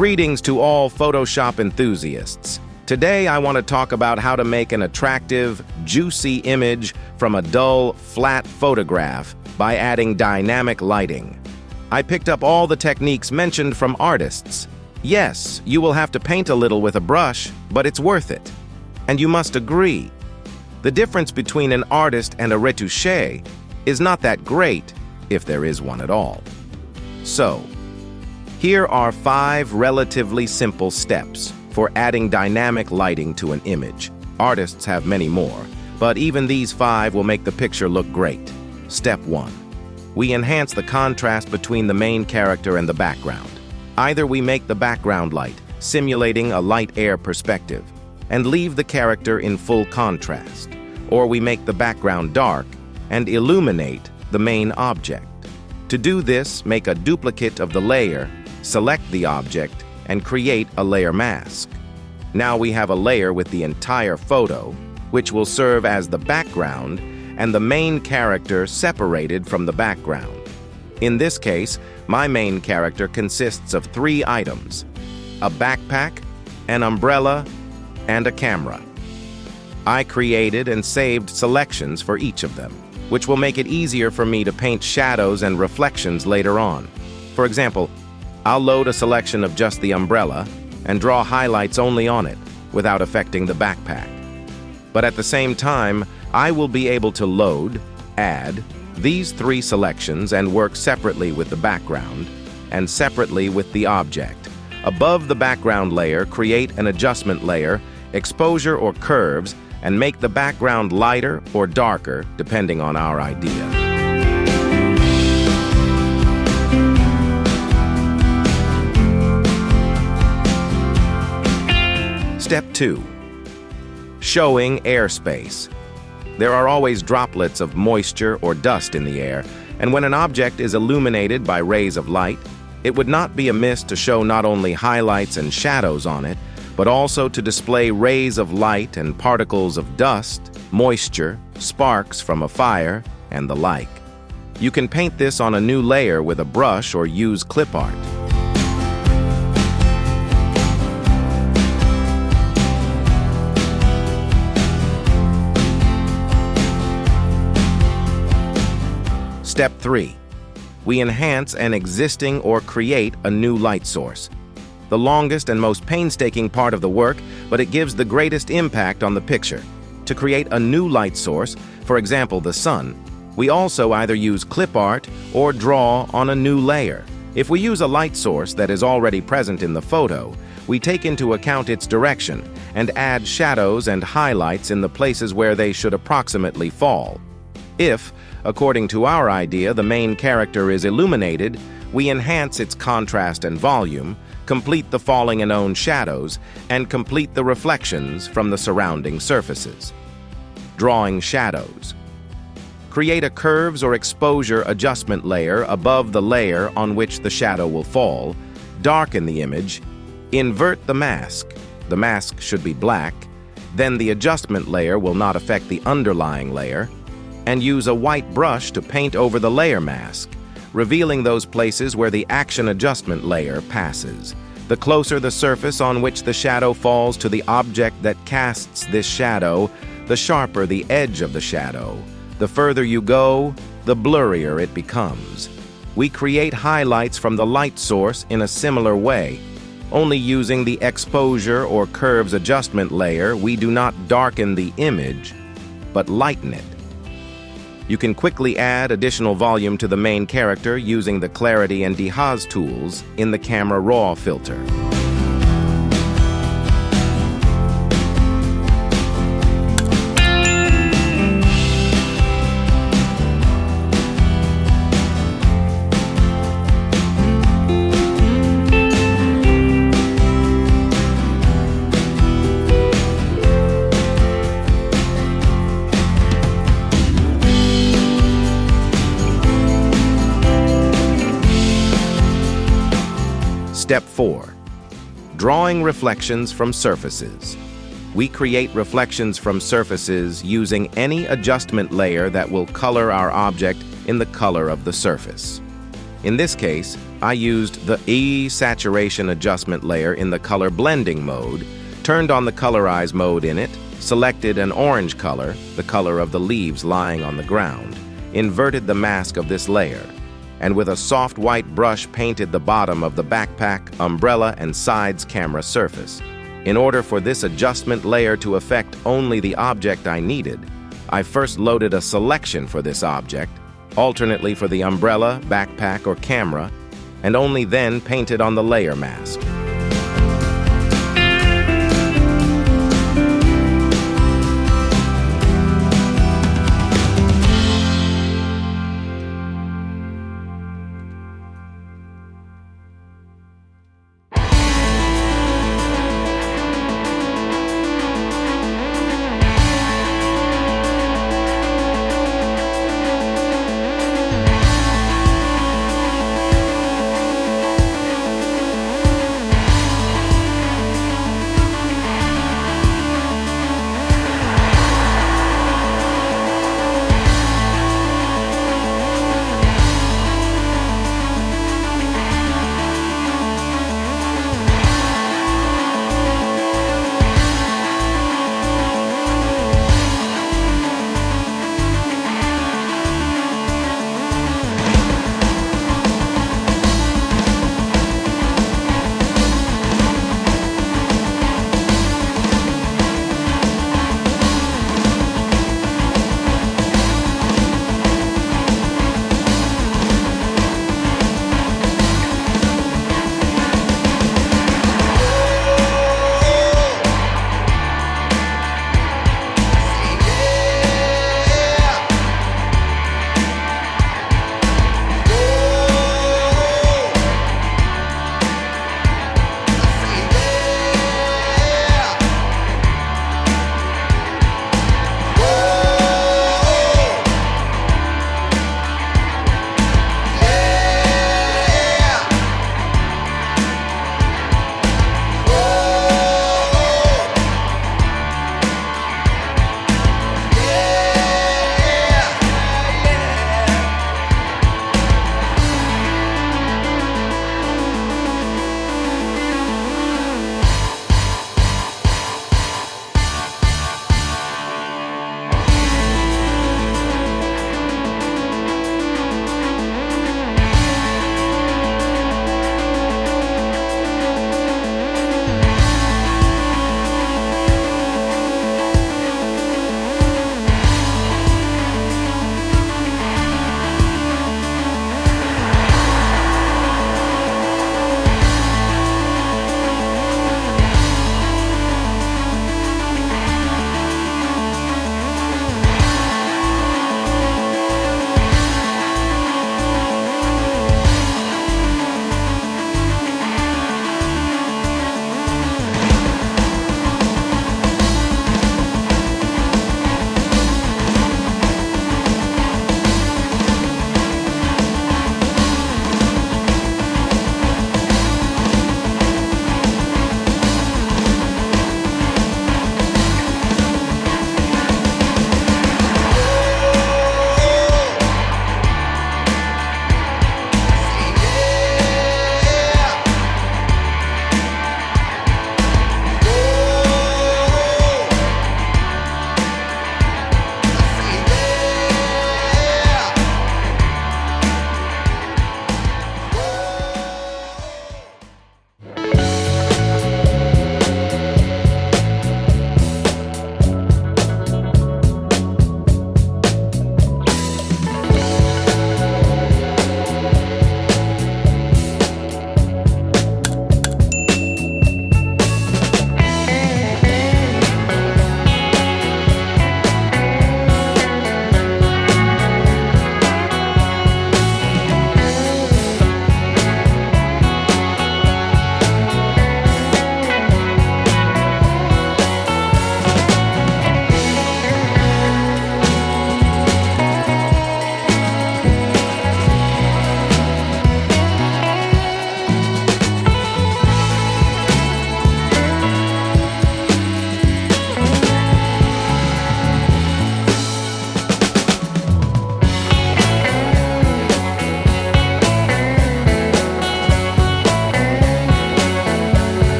Greetings to all Photoshop enthusiasts. Today I want to talk about how to make an attractive, juicy image from a dull, flat photograph by adding dynamic lighting. I picked up all the techniques mentioned from artists. Yes, you will have to paint a little with a brush, but it's worth it. And you must agree. The difference between an artist and a retouché is not that great, if there is one at all. So, here are 5 relatively simple steps for adding dynamic lighting to an image. Artists have many more, but even these 5 will make the picture look great. Step 1. We enhance the contrast between the main character and the background. Either we make the background light, simulating a light air perspective, and leave the character in full contrast, or we make the background dark and illuminate the main object. To do this, make a duplicate of the layer, select the object, and create a layer mask. Now we have a layer with the entire photo, which will serve as the background and the main character separated from the background. In this case, my main character consists of 3 items: a backpack, an umbrella, and a camera. I created and saved selections for each of them, which will make it easier for me to paint shadows and reflections later on. For example, I'll load a selection of just the umbrella and draw highlights only on it, without affecting the backpack. But at the same time, I will be able to load, add, these 3 selections and work separately with the background and separately with the object. Above the background layer, create an adjustment layer, exposure or curves, and make the background lighter or darker, depending on our idea. Step 2. Showing airspace. There are always droplets of moisture or dust in the air, and when an object is illuminated by rays of light, it would not be amiss to show not only highlights and shadows on it, but also to display rays of light and particles of dust, moisture, sparks from a fire, and the like. You can paint this on a new layer with a brush or use clip art. Step 3. We enhance an existing or create a new light source. The longest and most painstaking part of the work, but it gives the greatest impact on the picture. To create a new light source, for example the sun, we also either use clip art or draw on a new layer. If we use a light source that is already present in the photo, we take into account its direction and add shadows and highlights in the places where they should approximately fall. If, according to our idea, the main character is illuminated, we enhance its contrast and volume, complete the falling and own shadows, and complete the reflections from the surrounding surfaces. Drawing shadows. Create a curves or exposure adjustment layer above the layer on which the shadow will fall, darken the image, invert the mask. The mask should be black, then the adjustment layer will not affect the underlying layer, and use a white brush to paint over the layer mask, revealing those places where the action adjustment layer passes. The closer the surface on which the shadow falls to the object that casts this shadow, the sharper the edge of the shadow. The further you go, the blurrier it becomes. We create highlights from the light source in a similar way. Only using the exposure or curves adjustment layer, we do not darken the image, but lighten it. You can quickly add additional volume to the main character using the Clarity and Dehaz tools in the Camera Raw filter. Step 4. Drawing reflections from surfaces. We create reflections from surfaces using any adjustment layer that will color our object in the color of the surface. In this case, I used the saturation adjustment layer in the color blending mode, turned on the colorize mode in it, selected an orange color, the color of the leaves lying on the ground, inverted the mask of this layer, and with a soft white brush painted the bottom of the backpack, umbrella, and sides camera surface. In order for this adjustment layer to affect only the object I needed, I first loaded a selection for this object, alternately for the umbrella, backpack, or camera, and only then painted on the layer mask.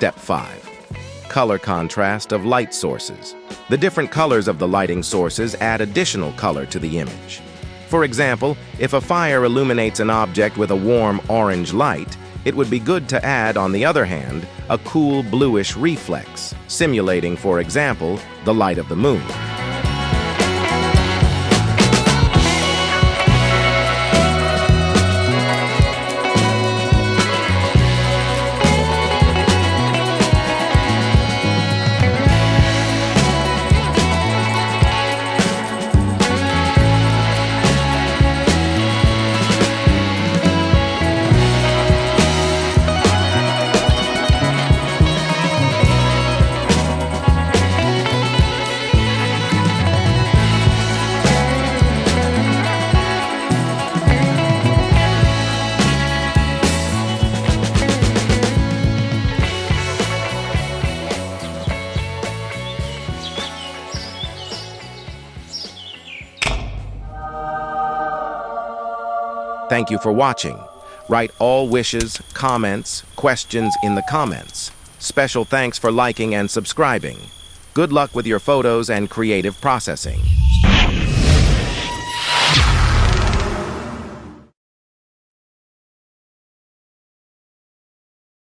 Step 5. Color contrast of light sources. The different colors of the lighting sources add additional color to the image. For example, if a fire illuminates an object with a warm orange light, it would be good to add, on the other hand, a cool bluish reflex, simulating, for example, the light of the moon. Thank you for watching. Write all wishes, comments, questions in the comments. Special thanks for liking and subscribing. Good luck with your photos and creative processing.